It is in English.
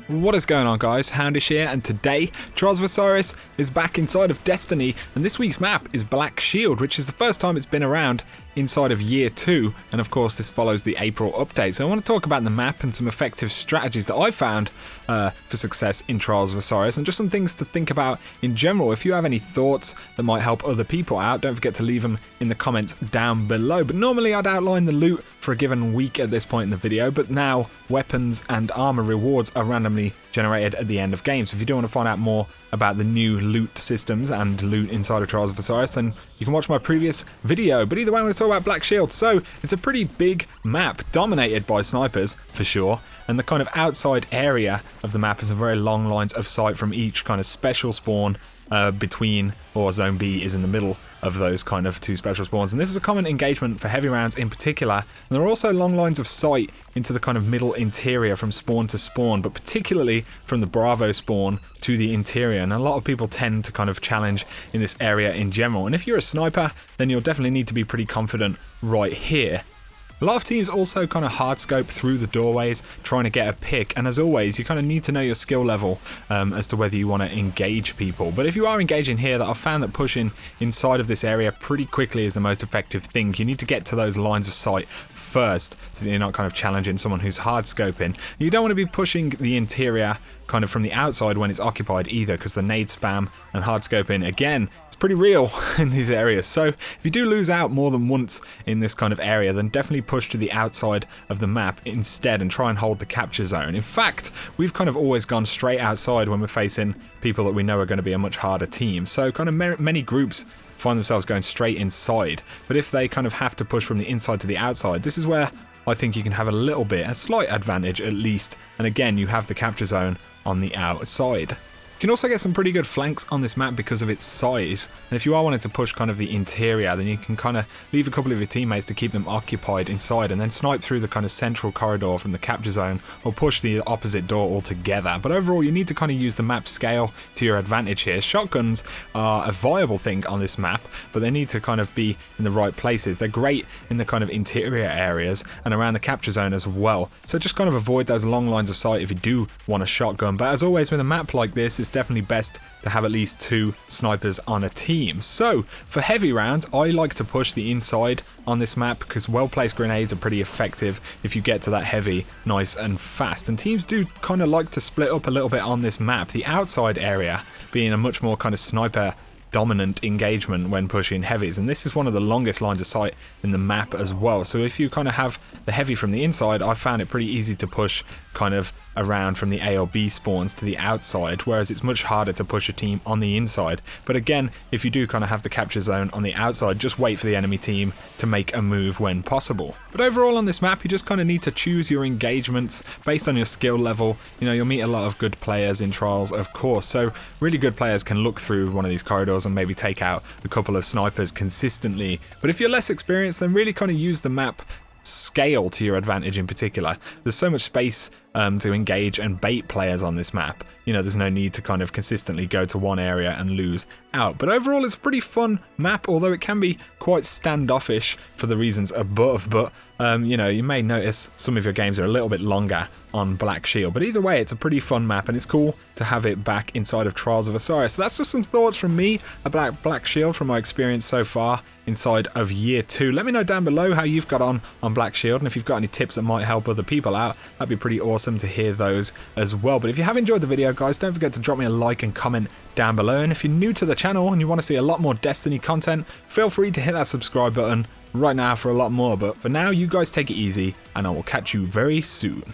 What is going on, guys? Houndish here, and today Trials of Osiris is back inside of Destiny, and this week's map is Black Shield, which is the first time it's been around inside of year 2, and of course this follows the April update. So I want to talk about the map and some effective strategies that I found for success in Trials of Osiris, and just some things to think about in general. If you have any thoughts that might help other people out, don't forget to leave them in the comments down below. But normally I'd outline the loot for a given week at this point in the video, but now weapons and armor rewards are randomly generated at the end of games. So if you do want to find out more about the new loot systems and loot inside of Trials of Osiris, then you can watch my previous video. But either way, I'm going to talk about Black Shield. So it's a pretty big map dominated by snipers for sure, and the kind of outside area of the map is a very long lines of sight from each kind of special spawn between, or Zone B is in the middle of those kind of two special spawns, and this is a common engagement for heavy rounds in particular. And there are also long lines of sight into the kind of middle interior from spawn to spawn, but particularly from the Bravo spawn to the interior, and a lot of people tend to kind of challenge in this area in general. And if you're a sniper, then you'll definitely need to be pretty confident right here. A lot of teams also kind of hard scope through the doorways trying to get a pick, and as always you kind of need to know your skill level as to whether you want to engage people. But if you are engaging here, that I've found that pushing inside of this area pretty quickly is the most effective thing. You need to get to those lines of sight first so that you're not kind of challenging someone who's hard scoping. You don't want to be pushing the interior kind of from the outside when it's occupied either, because the nade spam and hard scoping again, pretty real in these areas. So if you do lose out more than once in this kind of area, then definitely push to the outside of the map instead and try and hold the capture zone. In fact, we've kind of always gone straight outside when we're facing people that we know are going to be a much harder team. So kind of many groups find themselves going straight inside, but if they kind of have to push from the inside to the outside, this is where I think you can have a slight advantage at least, and again you have the capture zone on the outside. You can also get some pretty good flanks on this map because of its size, and if you are wanting to push kind of the interior, then you can kind of leave a couple of your teammates to keep them occupied inside and then snipe through the kind of central corridor from the capture zone, or push the opposite door altogether. But overall you need to kind of use the map scale to your advantage here. Shotguns are a viable thing on this map, but they need to kind of be in the right places. They're great in the kind of interior areas and around the capture zone as well, so just kind of avoid those long lines of sight if you do want a shotgun. But as always with a map like this, it's definitely best to have at least 2 snipers on a team. So for heavy rounds, I like to push the inside on this map because well-placed grenades are pretty effective if you get to that heavy nice and fast, and teams do kind of like to split up a little bit on this map, the outside area being a much more kind of sniper dominant engagement when pushing heavies, and this is one of the longest lines of sight in the map as well. So if you kind of have the heavy from the inside, I found it pretty easy to push kind of around from the A or B spawns to the outside, whereas it's much harder to push a team on the inside. But again, if you do kind of have the capture zone on the outside, just wait for the enemy team to make a move when possible. But overall on this map, you just kind of need to choose your engagements based on your skill level. You know, you'll meet a lot of good players in Trials, of course, so really good players can look through one of these corridors and maybe take out a couple of snipers consistently. But if you're less experienced, then really kind of use the map scale to your advantage in particular. There's so much space to engage and bait players on this map. You know, there's no need to kind of consistently go to one area and lose out. But overall it's a pretty fun map, although it can be quite standoffish for the reasons above. But you know, you may notice some of your games are a little bit longer on Black Shield, but either way it's a pretty fun map, and it's cool to have it back inside of Trials of Osiris. So that's just some thoughts from me about Black Shield from my experience so far inside of year 2. Let me know down below how you've got on Black Shield, and if you've got any tips that might help other people out, that'd be pretty awesome to hear those as well. But if you have enjoyed the video, guys, don't forget to drop me a like and comment down below, and if you're new to the channel and you want to see a lot more Destiny content, feel free to hit that subscribe button right now for a lot more. But for now, you guys take it easy, and I will catch you very soon.